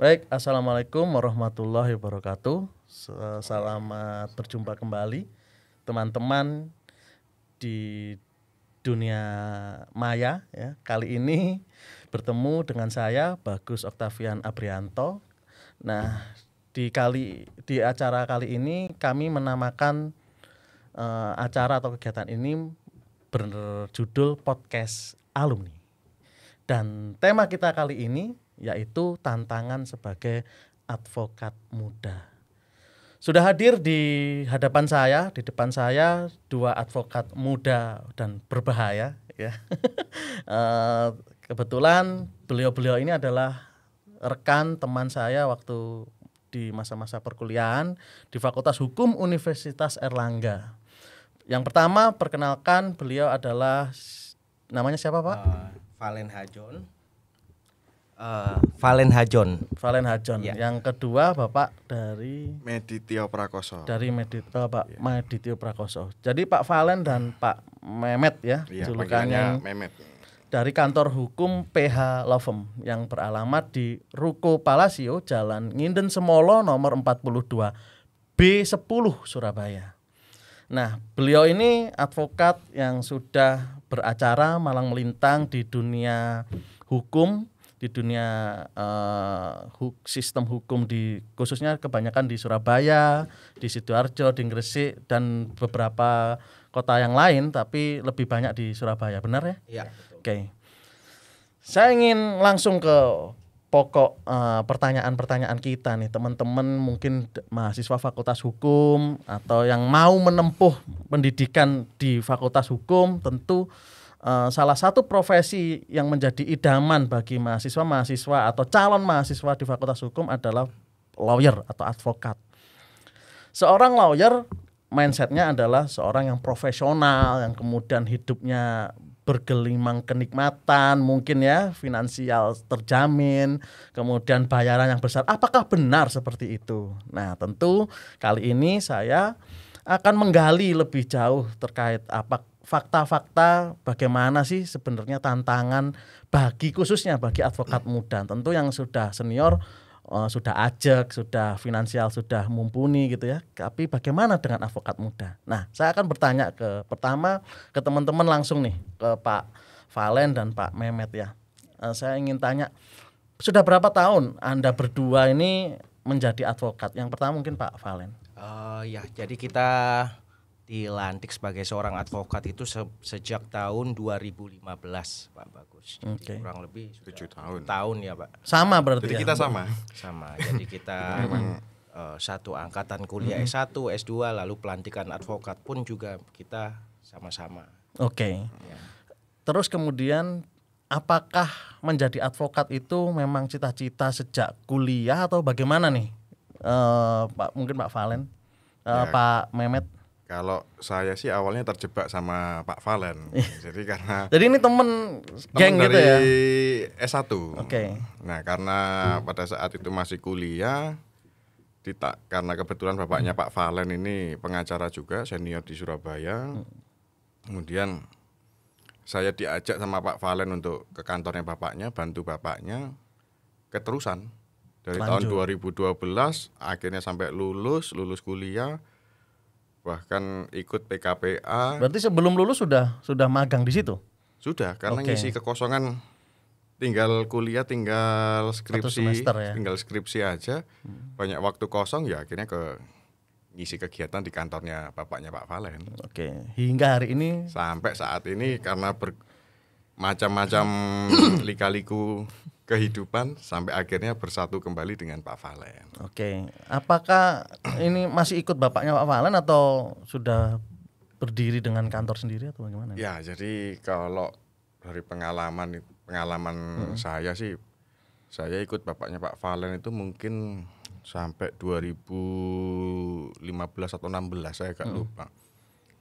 Baik, Assalamualaikum warahmatullahi wabarakatuh. Selamat berjumpa kembali teman-teman di dunia maya ya. Kali ini bertemu dengan saya Bagus Oktavian Abrianto. Nah, di acara kali ini kami menamakan acara atau kegiatan ini berjudul Podcast Alumni. Dan tema kita kali ini yaitu tantangan sebagai advokat muda. Sudah hadir di hadapan saya, di depan saya dua advokat muda dan berbahaya ya. Kebetulan beliau-beliau ini adalah rekan teman saya waktu di masa-masa perkuliahan di Fakultas Hukum Universitas Airlangga. Yang pertama, perkenalkan, beliau adalah namanya siapa, Pak? Valen Hajon. Valen Hajon. Ya. Yang kedua Bapak dari Meditio Prakoso. Pak Meditio Prakoso. Jadi Pak Valen dan Pak Memet ya, Iya, julukannya Memet. dari kantor hukum PH Law Firm yang beralamat di Ruko Palacio, Jalan Nginden Semolo nomor 42 B10 Surabaya. Nah, beliau ini advokat yang sudah beracara malang melintang di dunia hukum, di dunia sistem hukum khususnya kebanyakan di Surabaya, di Sidoarjo, di Gresik dan beberapa kota yang lain, tapi lebih banyak di Surabaya, benar ya? Iya. Oke. Saya ingin langsung ke pokok pertanyaan-pertanyaan kita nih, teman-teman mungkin mahasiswa Fakultas Hukum atau yang mau menempuh pendidikan di Fakultas Hukum. Tentu salah satu profesi yang menjadi idaman bagi mahasiswa-mahasiswa atau calon mahasiswa di Fakultas Hukum adalah lawyer atau advokat. Seorang lawyer mindsetnya adalah seorang yang profesional, yang kemudian hidupnya bergelimang kenikmatan, mungkin ya, finansial terjamin, kemudian bayaran yang besar. Apakah benar seperti itu? Nah, tentu kali ini saya akan menggali lebih jauh terkait fakta-fakta bagaimana sih sebenarnya tantangan khususnya bagi advokat muda. Tentu yang sudah senior, sudah ajak, sudah finansial, sudah mumpuni gitu ya. Tapi bagaimana dengan advokat muda? Nah, saya akan bertanya pertama ke teman-teman langsung nih, ke Pak Valen dan Pak Memet ya. Saya ingin tanya, sudah berapa tahun Anda berdua ini menjadi advokat? Yang pertama mungkin Pak Valen. Jadi kita dilantik sebagai seorang advokat itu sejak tahun 2015, Pak Bagus. Jadi kurang lebih 7 tahun. Tahun ya, Pak. Sama berarti. Jadi ya? kita sama. Jadi kita satu angkatan kuliah S1, S2, lalu pelantikan advokat pun juga kita sama-sama. Oke. Ya. Terus kemudian apakah menjadi advokat itu memang cita-cita sejak kuliah atau bagaimana nih? Mungkin Pak Valen, Ya. Pak Memet. Kalau saya sih awalnya terjebak sama Pak Valen. Jadi karena Jadi ini temen geng dari gitu ya? S1. Oke. Nah, karena pada saat itu masih kuliah, karena kebetulan bapaknya Pak Valen ini pengacara juga, senior di Surabaya. Kemudian saya diajak sama Pak Valen untuk ke kantornya bapaknya, bantu bapaknya, keterusan. Dari tahun 2012 akhirnya sampai lulus kuliah, bahkan ikut PKPA. Berarti sebelum lulus sudah magang di situ? Sudah, karena Oke. ngisi kekosongan, tinggal kuliah, tinggal skripsi, semester ya? tinggal skripsi aja. Banyak waktu kosong ya akhirnya ngisi kegiatan di kantornya bapaknya Pak Valen. Oke. Hingga hari ini Sampai saat ini karena macam-macam lika-liku kehidupan sampai akhirnya bersatu kembali dengan Pak Valen. Oke. Apakah ini masih ikut bapaknya Pak Valen atau sudah berdiri dengan kantor sendiri atau bagaimana? Ya, jadi kalau dari pengalaman saya sih, saya ikut bapaknya Pak Valen itu mungkin sampai 2015 atau 16, saya agak lupa.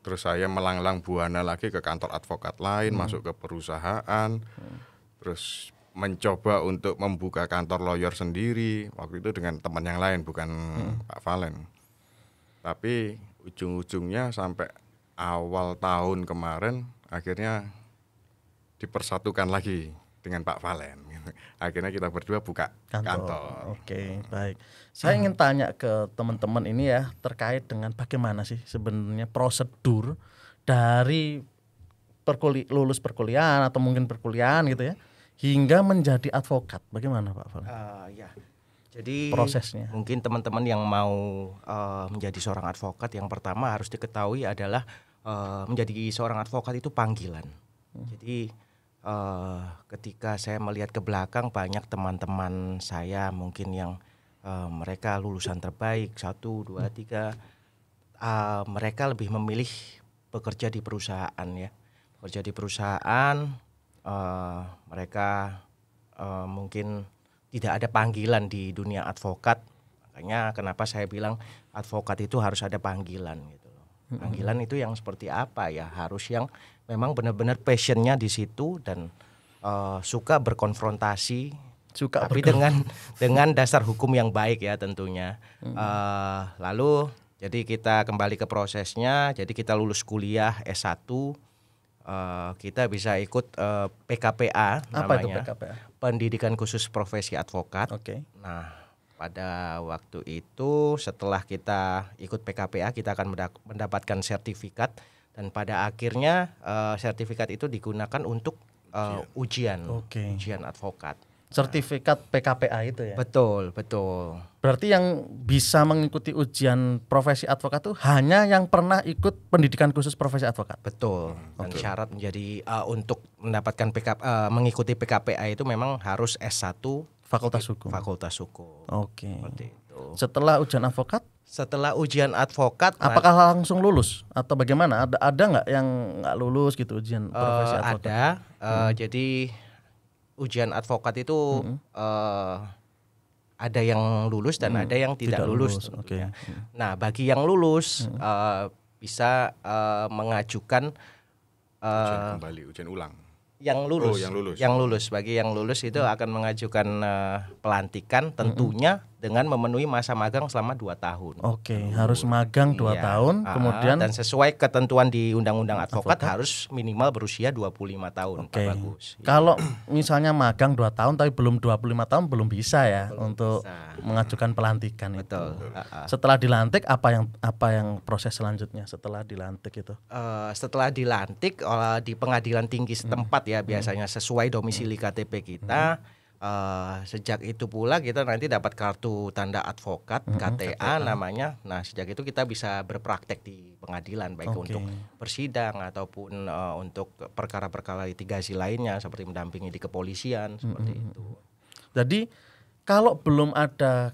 Terus saya melanglang buana lagi ke kantor advokat lain, masuk ke perusahaan, terus mencoba untuk membuka kantor lawyer sendiri, waktu itu dengan teman yang lain, bukan Pak Valen. Tapi ujung-ujungnya sampai awal tahun kemarin akhirnya dipersatukan lagi dengan Pak Valen. Akhirnya kita berdua buka kantor. Oke, baik. Saya ingin tanya ke teman-teman ini ya terkait dengan bagaimana sih sebenarnya prosedur dari lulus perkuliahan atau mungkin perkuliahan gitu ya hingga menjadi advokat. Bagaimana Pak Fal? Ya. Jadi prosesnya. Mungkin teman-teman yang mau menjadi seorang advokat, yang pertama harus diketahui adalah menjadi seorang advokat itu panggilan. Jadi ketika saya melihat ke belakang, banyak teman-teman saya mungkin yang mereka lulusan terbaik 1, 2, 3, mereka lebih memilih bekerja di perusahaan ya. Bekerja di perusahaan, mereka mungkin tidak ada panggilan di dunia advokat. Makanya kenapa saya bilang advokat itu harus ada panggilan gitu loh. Panggilan itu yang seperti apa ya? Harus yang memang benar-benar passionnya di situ dan suka berkonfrontasi, tapi dengan dasar hukum yang baik ya tentunya. Lalu jadi kita kembali ke prosesnya. Jadi kita lulus kuliah S1. Kita bisa ikut PKPA namanya. Apa itu PKPA? Pendidikan Khusus Profesi Advokat. Oke. Nah, pada waktu itu setelah kita ikut PKPA kita akan mendapatkan sertifikat dan pada akhirnya sertifikat itu digunakan untuk ujian advokat. Sertifikat PKPA itu ya. Betul. Berarti yang bisa mengikuti ujian profesi advokat itu hanya yang pernah ikut pendidikan khusus profesi advokat. Betul. Dan syarat menjadi untuk mendapatkan mengikuti PKPA itu memang harus S1 Fakultas Hukum. Oke. Seperti itu. Setelah ujian advokat? Setelah ujian advokat, apakah langsung lulus atau bagaimana? Ada nggak yang nggak lulus gitu ujian profesi advokat? Ada. Jadi ujian advokat itu ada yang lulus dan ada yang tidak lulus. Okay. Nah, bagi yang lulus bisa mengajukan ujian ulang. Yang lulus. Bagi yang lulus itu akan mengajukan pelantikan tentunya dengan memenuhi masa magang selama 2 tahun. Harus magang 2 tahun, kemudian dan sesuai ketentuan di Undang-Undang Advokat harus minimal berusia 25 tahun, Pak Bagus. Kalau misalnya magang 2 tahun tapi belum 25 tahun belum bisa ya untuk mengajukan pelantikan. Betul. Setelah dilantik apa yang proses selanjutnya setelah dilantik itu? Setelah dilantik di pengadilan tinggi setempat ya biasanya sesuai domisili KTP kita. Sejak itu pula kita nanti dapat kartu tanda advokat KTA namanya. Nah sejak itu kita bisa berpraktek di pengadilan baik untuk bersidang ataupun untuk perkara-perkara litigasi lainnya seperti mendampingi di kepolisian seperti itu. Jadi kalau belum ada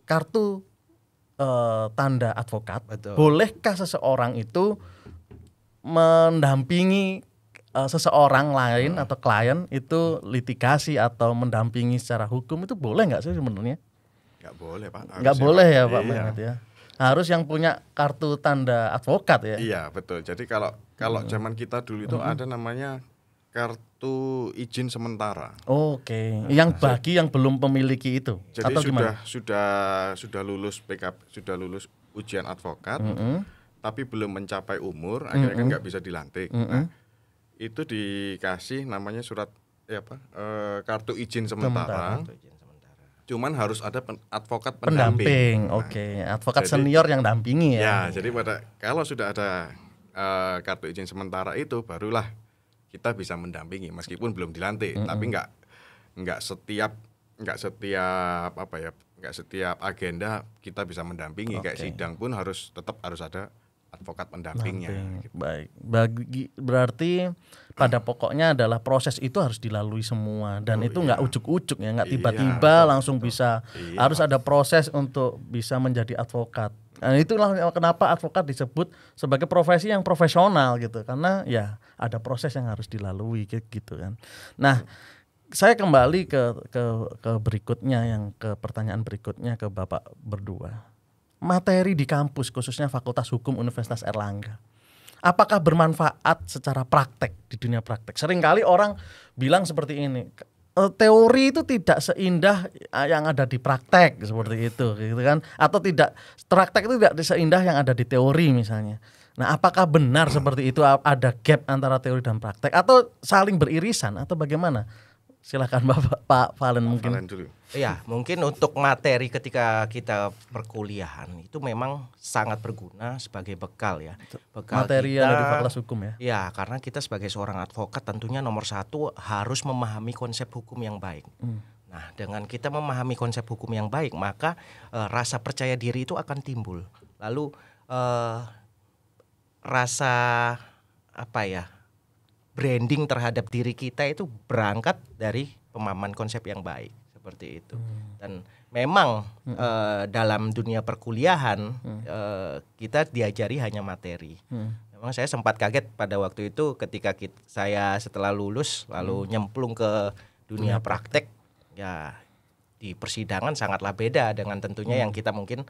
kartu tanda advokat, bolehkah seseorang itu mendampingi seseorang lain atau klien itu litigasi atau mendampingi secara hukum itu boleh nggak sih sebenarnya? Nggak boleh Pak. Nggak boleh ya Pak Mehmet ya. Harus yang punya kartu tanda advokat ya. Iya betul. Jadi kalau zaman kita dulu itu ada namanya kartu izin sementara. Yang bagi yang belum memiliki itu. Jadi atau gimana? sudah lulus sudah lulus ujian advokat, tapi belum mencapai umur, akhirnya kan nggak bisa dilantik. Nah, itu dikasih namanya surat kartu izin sementara. Cuman harus ada advokat pendamping. Advokat senior yang dampingi ya. Ya, jadi kalau sudah ada kartu izin sementara itu barulah kita bisa mendampingi meskipun belum dilantik, tapi nggak setiap agenda kita bisa mendampingi. Kayak sidang pun tetap harus ada advokat pendampingnya. Gitu. Baik. Berarti pada pokoknya adalah proses itu harus dilalui semua dan itu nggak ujuk-ujuk ya, nggak tiba-tiba langsung bisa. Harus ada proses untuk bisa menjadi advokat. Nah, itulah kenapa advokat disebut sebagai profesi yang profesional gitu, karena ya ada proses yang harus dilalui gitu kan. Nah, saya kembali ke berikutnya, ke pertanyaan berikutnya ke Bapak berdua. Materi di kampus khususnya Fakultas Hukum Universitas Airlangga, apakah bermanfaat secara praktek di dunia praktek? Seringkali orang bilang seperti ini, teori itu tidak seindah yang ada di praktek seperti itu gitu kan, atau tidak, praktek itu tidak seindah yang ada di teori misalnya. Nah, apakah benar seperti itu, ada gap antara teori dan praktek atau saling beririsan atau bagaimana? Silakan Pak Valen mungkin. Valen dulu. Ya, mungkin untuk materi ketika kita perkuliahan itu memang sangat berguna sebagai bekal ya. Bekal Materi kita, yang dari Fakultas Hukum ya. Ya, karena kita sebagai seorang advokat tentunya nomor satu harus memahami konsep hukum yang baik. Nah, dengan kita memahami konsep hukum yang baik, maka rasa percaya diri itu akan timbul. Lalu rasa branding terhadap diri kita itu berangkat dari pemahaman konsep yang baik seperti itu. Dan memang dalam dunia perkuliahan kita diajari hanya materi. Memang saya sempat kaget pada waktu itu ketika saya setelah lulus lalu nyemplung ke dunia praktek. Ya, di persidangan sangatlah beda dengan tentunya yang kita mungkin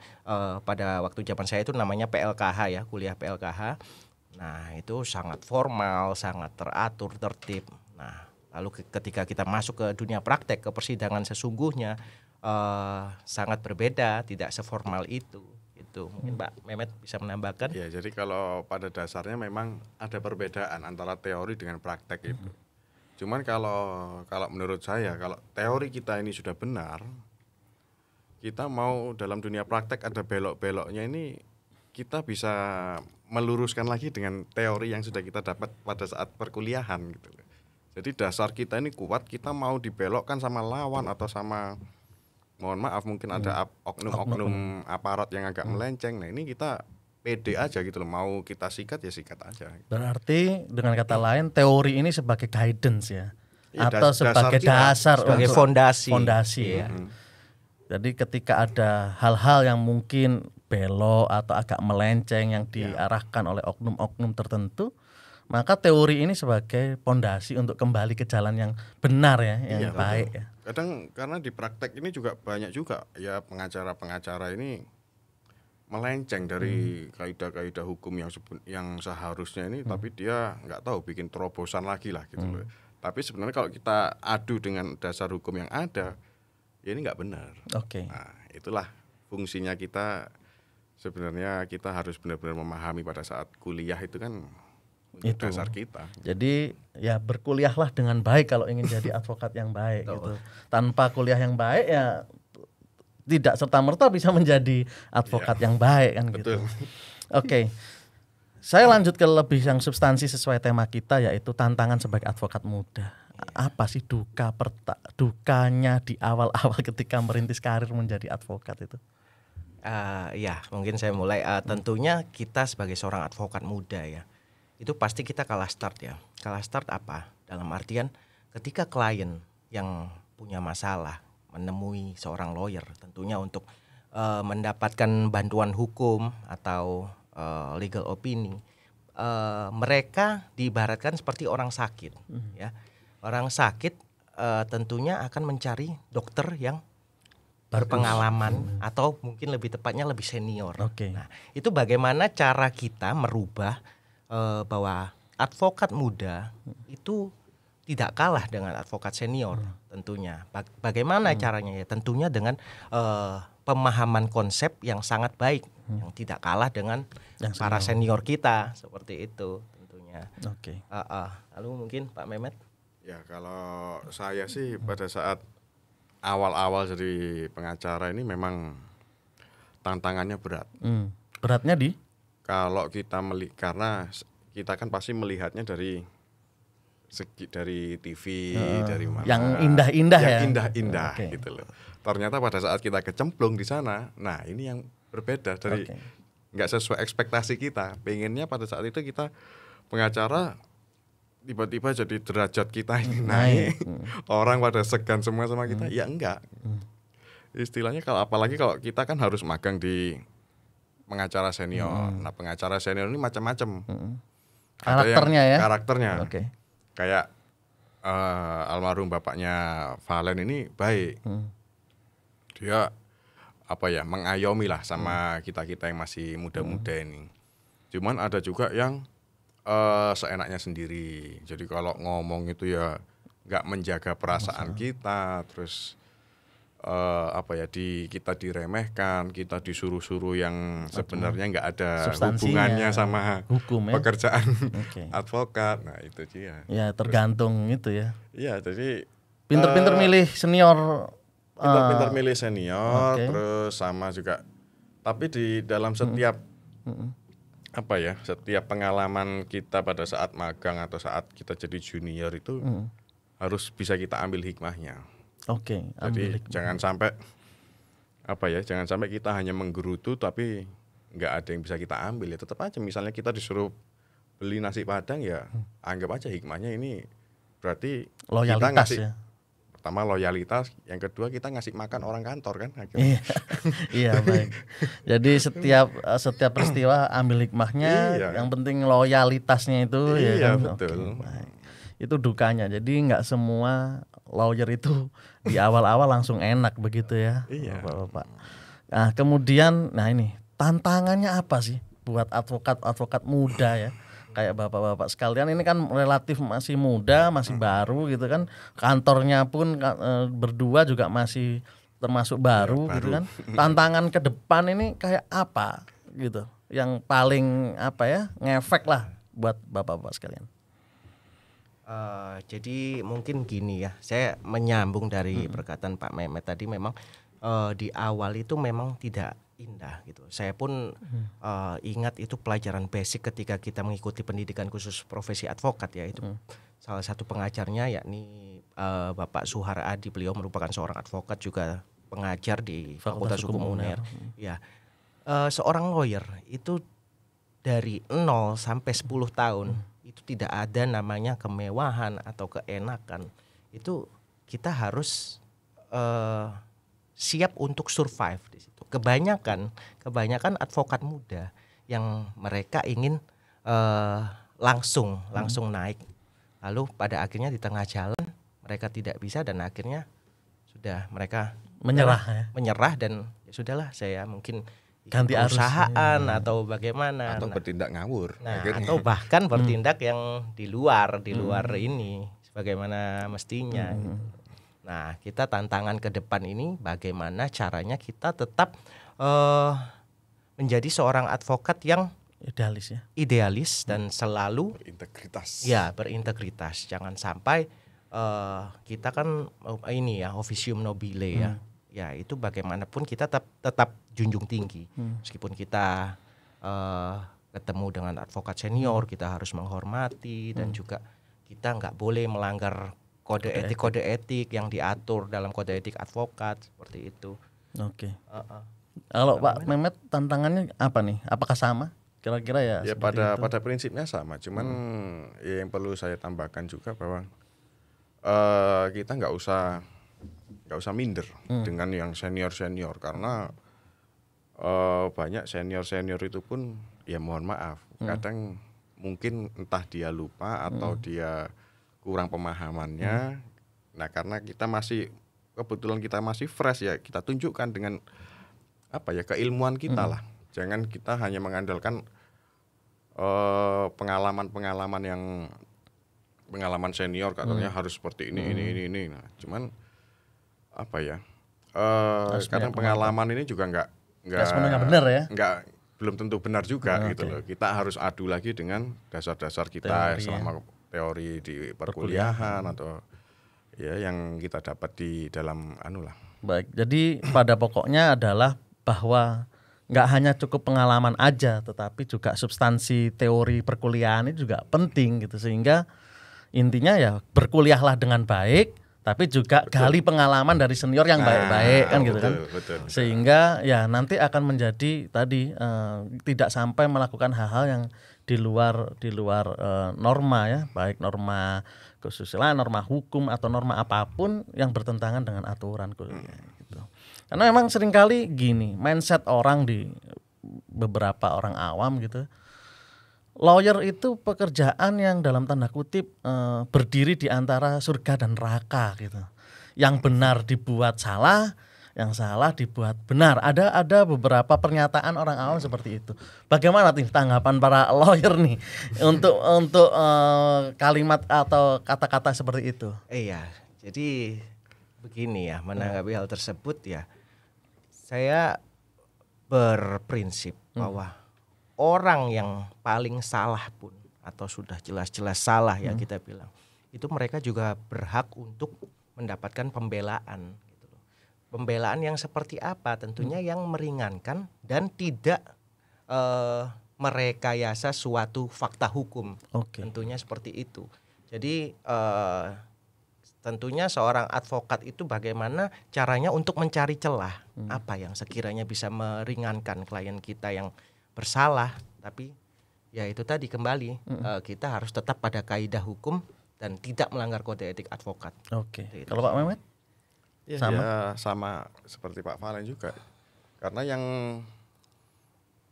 pada waktu zaman saya itu namanya PLKH ya, kuliah PLKH. Nah, itu sangat formal, sangat teratur, tertib. Nah, lalu ketika kita masuk ke dunia praktek, ke persidangan sesungguhnya sangat berbeda, tidak seformal itu. Itu mungkin Pak Mehmet bisa menambahkan. Ya, jadi kalau pada dasarnya memang ada perbedaan antara teori dengan praktek itu. Cuman kalau menurut saya, kalau teori kita ini sudah benar, kita mau dalam dunia praktek ada belok-beloknya ini, kita bisa meluruskan lagi dengan teori yang sudah kita dapat pada saat perkuliahan gitu. Jadi dasar kita ini kuat, kita mau dibelokkan sama lawan atau sama, mohon maaf mungkin ada oknum-oknum aparat yang agak melenceng. Nah, ini kita pede aja gitu loh, mau kita sikat ya sikat aja. Berarti dengan kata lain teori ini sebagai guidance ya, Ya, atau sebagai dasar sebagai untuk fondasi. Ya. Jadi ketika ada hal-hal yang mungkin belok atau agak melenceng yang diarahkan oleh oknum-oknum tertentu, maka teori ini sebagai fondasi untuk kembali ke jalan yang benar ya, yang baik ya. Kadang karena di praktek ini juga banyak juga ya pengacara-pengacara ini melenceng dari kaidah-kaidah hukum yang seharusnya ini, tapi dia nggak tahu bikin terobosan lagi lah gitu loh. Tapi sebenarnya kalau kita adu dengan dasar hukum yang ada, ya ini nggak benar. Oke. Nah, itulah fungsinya kita. Sebenarnya kita harus benar-benar memahami pada saat kuliah itu kan itu dasar kita. Jadi ya berkuliahlah dengan baik kalau ingin jadi advokat yang baik gitu. Tanpa kuliah yang baik ya tidak serta-merta bisa menjadi advokat yang baik kan gitu. Oke. Saya lanjut ke lebih yang substansi sesuai tema kita, yaitu tantangan sebagai advokat muda. Apa sih dukanya di awal-awal ketika merintis karir menjadi advokat itu? Ya, mungkin saya mulai. Tentunya kita sebagai seorang advokat muda ya, itu pasti kita kalah start ya. Kalah start apa? Dalam artian ketika klien yang punya masalah menemui seorang lawyer, tentunya untuk mendapatkan bantuan hukum atau legal opini, mereka diibaratkan seperti orang sakit. Ya, orang sakit tentunya akan mencari dokter yang berpengalaman atau mungkin lebih tepatnya lebih senior. Nah, itu bagaimana cara kita merubah bahwa advokat muda itu tidak kalah dengan advokat senior tentunya. Bagaimana caranya ya? Tentunya dengan pemahaman konsep yang sangat baik, yang tidak kalah dengan yang para senior kita seperti itu tentunya. Lalu mungkin Pak Mehmet? Ya, kalau saya sih pada saat awal-awal jadi pengacara ini memang tantangannya berat. Beratnya di? Kalau kita karena kita kan pasti melihatnya dari segi dari TV, dari mana? Yang indah-indah ya. Yang indah-indah gitu loh. Ternyata pada saat kita kecemplung di sana, nah ini yang berbeda dari nggak sesuai ekspektasi kita. Pengennya pada saat itu kita pengacara tiba-tiba jadi derajat kita ini naik. Orang pada segan semua sama kita. Ya enggak. Istilahnya apalagi kalau kita kan harus magang di pengacara senior. Nah, pengacara senior ini macam-macam. Karakternya Karakternya. Kayak almarhum bapaknya Valen ini baik. Dia mengayomi lah sama kita-kita yang masih muda-muda ini. Cuman ada juga yang seenaknya sendiri. Jadi kalau ngomong itu ya nggak menjaga perasaan kita, terus kita diremehkan, kita disuruh-suruh yang sebenarnya nggak ada hubungannya sama hukum, pekerjaan advokat. Nah itu dia. Ya tergantung itu ya. Iya, jadi Pinter-pinter milih senior. Pintar-pintar milih senior, Oke. terus sama juga. Tapi di dalam setiap apa ya, setiap pengalaman kita pada saat magang atau saat kita jadi junior itu harus bisa kita ambil hikmahnya. Oke, Jadi jangan sampai apa ya, jangan sampai kita hanya menggerutu tapi nggak ada yang bisa kita ambil. Ya tetap aja, misalnya kita disuruh beli nasi padang, ya anggap aja hikmahnya ini berarti kita loyalitas ngasih, ya. pertama loyalitas, yang kedua kita ngasih makan orang kantor kan akhirnya. Iya, iya baik. Jadi setiap peristiwa ambil hikmahnya, Iya. yang penting loyalitasnya itu ya Iya, kan. betul. Oke, baik. Itu dukanya. Jadi nggak semua lawyer itu di awal-awal langsung enak begitu ya, Iya. Bapak-bapak. Nah kemudian, nah ini tantangannya apa sih buat advokat muda ya? Kayak bapak-bapak sekalian ini kan relatif masih muda, masih baru gitu kan. Kantornya pun berdua juga masih termasuk baru, gitu kan. Tantangan ke depan ini kayak apa gitu? Yang paling apa ya, ngefek lah buat bapak-bapak sekalian. Jadi mungkin gini ya, saya menyambung dari perkataan Pak Mehmet tadi, memang di awal itu memang tidak indah gitu. Saya pun ingat itu pelajaran basic ketika kita mengikuti pendidikan khusus profesi advokat ya, itu salah satu pengajarnya yakni Bapak Suhar Adi. Beliau merupakan seorang advokat juga pengajar di Fakultas Hukum UNER. Ya, seorang lawyer itu dari 0 sampai 10 tahun itu tidak ada namanya kemewahan atau keenakan. Itu kita harus siap untuk survive di situ. Kebanyakan advokat muda yang mereka ingin langsung naik, lalu pada akhirnya di tengah jalan mereka tidak bisa dan akhirnya sudah mereka menyerah dan ya sudahlah, saya mungkin ganti perusahaan atau bagaimana, Atau bertindak ngawur akhirnya. atau bahkan bertindak yang di luar ini sebagaimana mestinya gitu. Nah, kita tantangan ke depan ini bagaimana caranya kita tetap menjadi seorang advokat yang idealis dan selalu berintegritas. Jangan sampai kita kan ini ya, officium nobile ya. Ya, itu bagaimanapun kita tetap junjung tinggi. Meskipun kita ketemu dengan advokat senior, kita harus menghormati dan juga kita nggak boleh melanggar kode etik yang diatur dalam kode etik advokat seperti itu. Oke. Kalau Pak Mehmet tantangannya apa nih? Apakah sama? Kira-kira ya? Ya pada prinsipnya sama. Cuman ya yang perlu saya tambahkan juga bahwa kita nggak usah minder dengan yang senior karena banyak senior itu pun ya mohon maaf kadang mungkin entah dia lupa atau dia kurang pemahamannya. Nah, karena kebetulan kita masih fresh ya, kita tunjukkan dengan apa ya, keilmuan kita lah. Jangan kita hanya mengandalkan pengalaman senior katanya harus seperti ini. Nah, cuman apa ya, kadang pengalaman ini juga nggak sepenuhnya benar ya, belum tentu benar juga gitu loh. Kita harus adu lagi dengan dasar-dasar kita selama teori di perkuliahan atau ya yang kita dapat di dalam lah. Baik, jadi pada pokoknya adalah bahwa nggak hanya cukup pengalaman aja, tetapi juga substansi teori perkuliahan ini juga penting gitu, sehingga intinya ya berkuliahlah dengan baik, tapi juga gali pengalaman dari senior yang baik-baik kan gitu kan. Betul. Sehingga ya nanti akan menjadi tadi tidak sampai melakukan hal-hal yang di luar norma ya, baik norma kesusilaan, norma hukum atau norma apapun yang bertentangan dengan aturan gitu. Karena memang seringkali gini, mindset orang di beberapa orang awam gitu. Lawyer itu pekerjaan yang dalam tanda kutip berdiri di antara surga dan neraka gitu. Yang benar dibuat salah, yang salah dibuat benar. Ada beberapa pernyataan orang awam seperti itu. Bagaimana nih tanggapan para lawyer nih untuk kalimat atau kata-kata seperti itu? Iya, jadi begini ya, menanggapi hal tersebut ya, saya berprinsip bahwa orang yang paling salah pun atau sudah jelas-jelas salah ya kita bilang, itu mereka juga berhak untuk mendapatkan pembelaan gitu loh. Pembelaan yang seperti apa? Tentunya yang meringankan dan tidak merekayasa suatu fakta hukum. Tentunya seperti itu. Jadi tentunya seorang advokat itu bagaimana caranya untuk mencari celah apa yang sekiranya bisa meringankan klien kita yang bersalah, tapi ya itu tadi kembali kita harus tetap pada kaidah hukum dan tidak melanggar kode etik advokat. Oke. Kalau Pak Mehmet? Sama seperti Pak Valen juga. Karena yang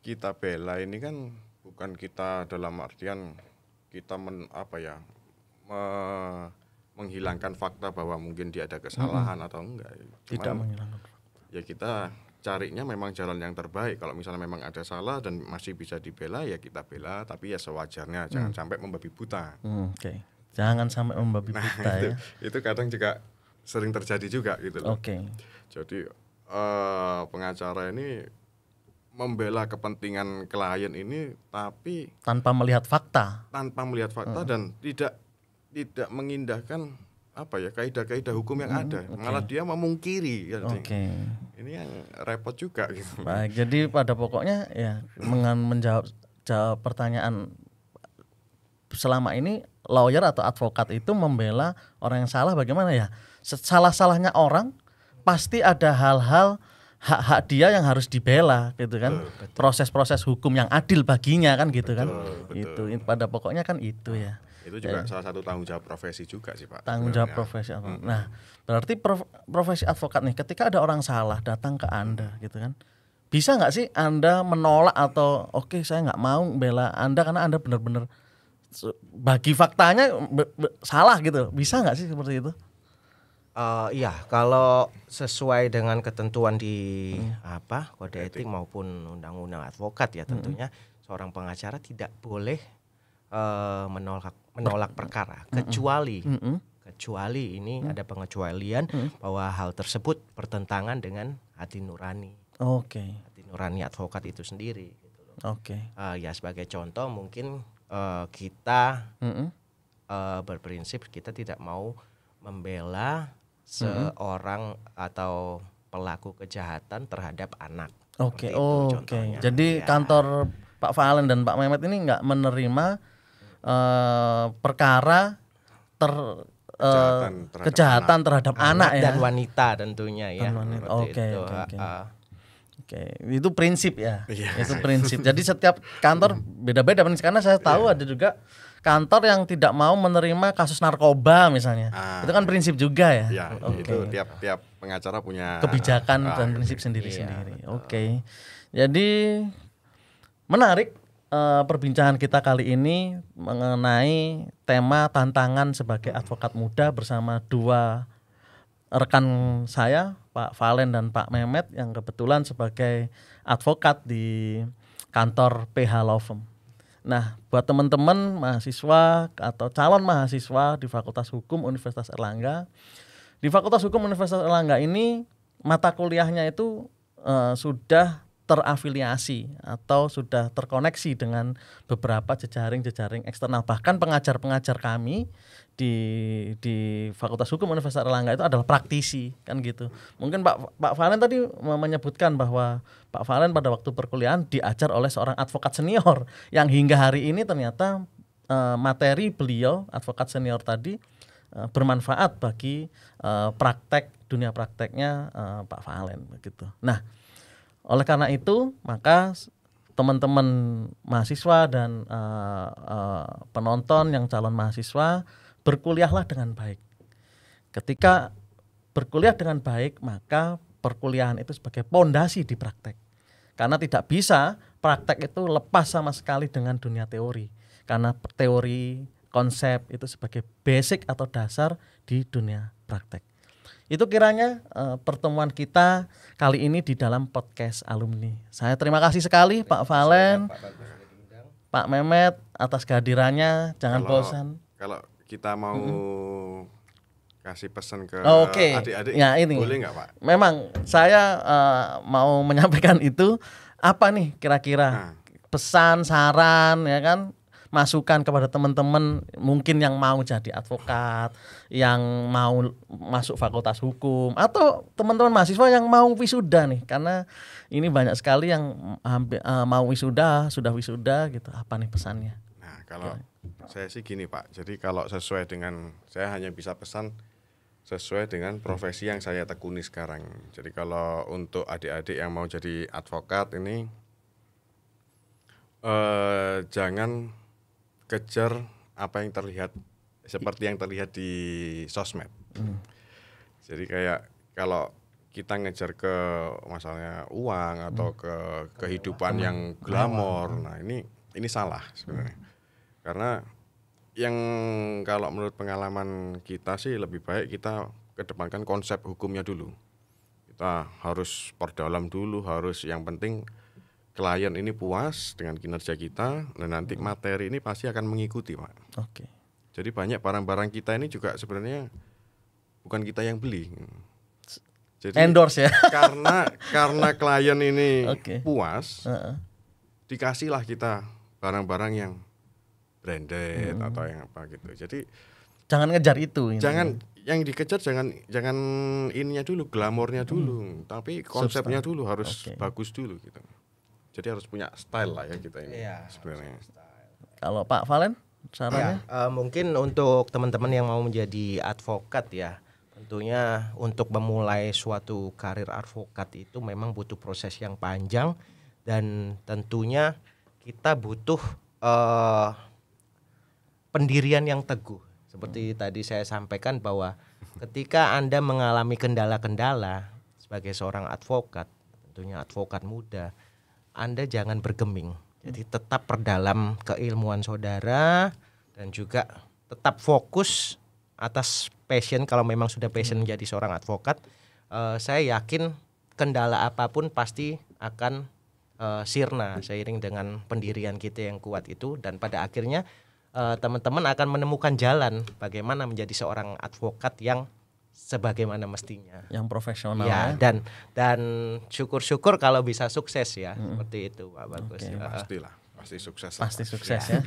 kita bela ini kan bukan kita dalam artian kita menghilangkan fakta bahwa mungkin dia ada kesalahan atau enggak. Tidak menghilangkan. Ya kita carinya memang jalan yang terbaik. Kalau misalnya memang ada salah dan masih bisa dibela ya kita bela, tapi ya sewajarnya, jangan sampai membabi buta. Jangan sampai membabi buta ya. Itu kadang juga sering terjadi juga gitu loh. Jadi pengacara ini membela kepentingan klien ini tapi tanpa melihat fakta. Dan tidak mengindahkan kaidah-kaidah hukum yang ada, malah dia memungkiri. Ini yang repot juga gitu. Baik, jadi pada pokoknya ya menjawab pertanyaan selama ini lawyer atau advokat itu membela orang yang salah bagaimana ya? Salah-salahnya orang pasti ada hal-hal hak-hak dia yang harus dibela gitu kan. Proses-proses hukum yang adil baginya kan gitu kan. Itu pada pokoknya kan itu ya. Itu juga salah satu tanggung jawab profesi juga sih Pak. Tanggung jawab profesi advokat. Nah, berarti profesi advokat nih, ketika ada orang salah datang ke Anda gitu kan, bisa nggak sih Anda menolak atau oke saya nggak mau bela Anda karena Anda benar-benar bagi faktanya salah gitu, bisa nggak sih seperti itu? Iya, kalau sesuai dengan ketentuan di kode etik maupun undang-undang advokat ya tentunya seorang pengacara tidak boleh menolak perkara kecuali ini ada pengecualian bahwa hal tersebut bertentangan dengan hati nurani. Hati nurani advokat itu sendiri gitu loh. Ya sebagai contoh mungkin kita berprinsip kita tidak mau membela seorang atau pelaku kejahatan terhadap anak. Jadi kantor Pak Valen dan Pak Mehmet ini nggak menerima perkara kejahatan terhadap anak ya, dan wanita tentunya ya. Itu prinsip ya. Itu prinsip. Jadi setiap kantor beda-beda karena saya tahu ada juga kantor yang tidak mau menerima kasus narkoba misalnya. Itu kan prinsip juga ya. Itu tiap pengacara punya kebijakan dan prinsip sendiri-sendiri. Jadi menarik perbincangan kita kali ini mengenai tema tantangan sebagai advokat muda bersama dua rekan saya, Pak Valen dan Pak Mehmet yang kebetulan sebagai advokat di kantor PH Law Firm. Nah, buat teman-teman mahasiswa atau calon mahasiswa di Fakultas Hukum Universitas Erlangga, di Fakultas Hukum Universitas Erlangga ini mata kuliahnya itu sudah terafiliasi atau sudah terkoneksi dengan beberapa jejaring-jejaring eksternal. Bahkan pengajar-pengajar kami di Fakultas Hukum Universitas Erlangga itu adalah praktisi kan gitu. Mungkin Pak Valen tadi menyebutkan bahwa Pak Valen pada waktu perkuliahan diajar oleh seorang advokat senior yang hingga hari ini ternyata materi beliau advokat senior tadi bermanfaat bagi dunia prakteknya Pak Valen begitu. Nah, oleh karena itu, maka teman-teman mahasiswa dan penonton yang calon mahasiswa berkuliahlah dengan baik. Ketika berkuliah dengan baik, maka perkuliahan itu sebagai pondasi di praktek. Karena tidak bisa praktek itu lepas sama sekali dengan dunia teori. Karena teori, konsep itu sebagai basic atau dasar di dunia praktek. Itu kiranya pertemuan kita kali ini di dalam podcast alumni. Saya terima kasih sekali Pak Valen, Pak Mehmet atas kehadirannya. Jangan bosan. Kalau kita mau kasih pesan ke adik-adik, ya, ini boleh nggak Pak? Memang saya mau menyampaikan itu. Apa nih kira-kira pesan, saran ya kan? masukan kepada teman-teman mungkin yang mau jadi advokat, yang mau masuk fakultas hukum, atau teman-teman mahasiswa yang mau wisuda nih, karena ini banyak sekali yang mau wisuda, sudah wisuda gitu. Apa nih pesannya? Nah, kalau saya sih gini Pak, jadi kalau sesuai dengan, saya hanya bisa pesan sesuai dengan profesi yang saya tekuni sekarang. Jadi kalau untuk adik-adik yang mau jadi advokat ini, jangan kejar apa yang terlihat seperti yang terlihat di sosmed. Jadi kayak kalau kita ngejar ke masalahnya uang atau ke kehidupan yang glamor, nah ini salah sebenarnya. Karena yang kalau menurut pengalaman kita sih lebih baik kita kedepankan konsep hukumnya dulu. Kita harus perdalam dulu, harus yang penting klien ini puas dengan kinerja kita, dan nanti materi ini pasti akan mengikuti, Pak. Oke. Jadi banyak barang-barang kita ini juga sebenarnya bukan kita yang beli. Jadi Endorse ya. karena klien ini puas, dikasihlah kita barang-barang yang branded atau yang apa gitu. Jadi jangan ngejar itu. Jangan yang dikejar jangan ininya dulu, glamornya dulu, tapi konsepnya dulu harus bagus dulu gitu. Jadi harus punya style lah ya kita ini sebenarnya. Kalau Pak Valen, sarannya? Mungkin untuk teman-teman yang mau menjadi advokat ya, tentunya untuk memulai suatu karir advokat itu memang butuh proses yang panjang, dan tentunya kita butuh pendirian yang teguh. Seperti tadi saya sampaikan bahwa ketika Anda mengalami kendala-kendala sebagai seorang advokat, tentunya advokat muda, Anda jangan bergeming. Jadi tetap perdalam keilmuan saudara dan juga tetap fokus atas passion. Kalau memang sudah passion menjadi seorang advokat, saya yakin kendala apapun pasti akan sirna seiring dengan pendirian kita yang kuat itu, dan pada akhirnya teman-teman akan menemukan jalan bagaimana menjadi seorang advokat yang sebagaimana mestinya, yang profesional ya. Dan syukur-syukur kalau bisa sukses ya, seperti itu Pak Bagus. Pastilah, pasti sukses. Pasti sukses ya.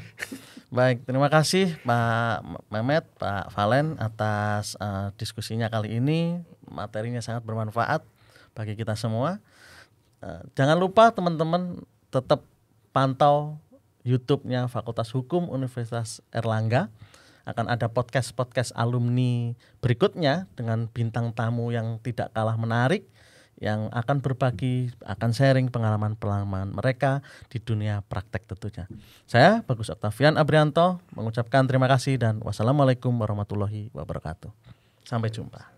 Baik, terima kasih Pak Mehmet, Pak Valen atas diskusinya kali ini. Materinya sangat bermanfaat bagi kita semua. Jangan lupa teman-teman tetap pantau YouTube-nya Fakultas Hukum Universitas Airlangga. Akan ada podcast-podcast alumni berikutnya dengan bintang tamu yang tidak kalah menarik, yang akan berbagi, akan sharing pengalaman-pengalaman mereka di dunia praktek tentunya. Saya Bagus Octavian Abrianto mengucapkan terima kasih dan wassalamualaikum warahmatullahi wabarakatuh. Sampai jumpa.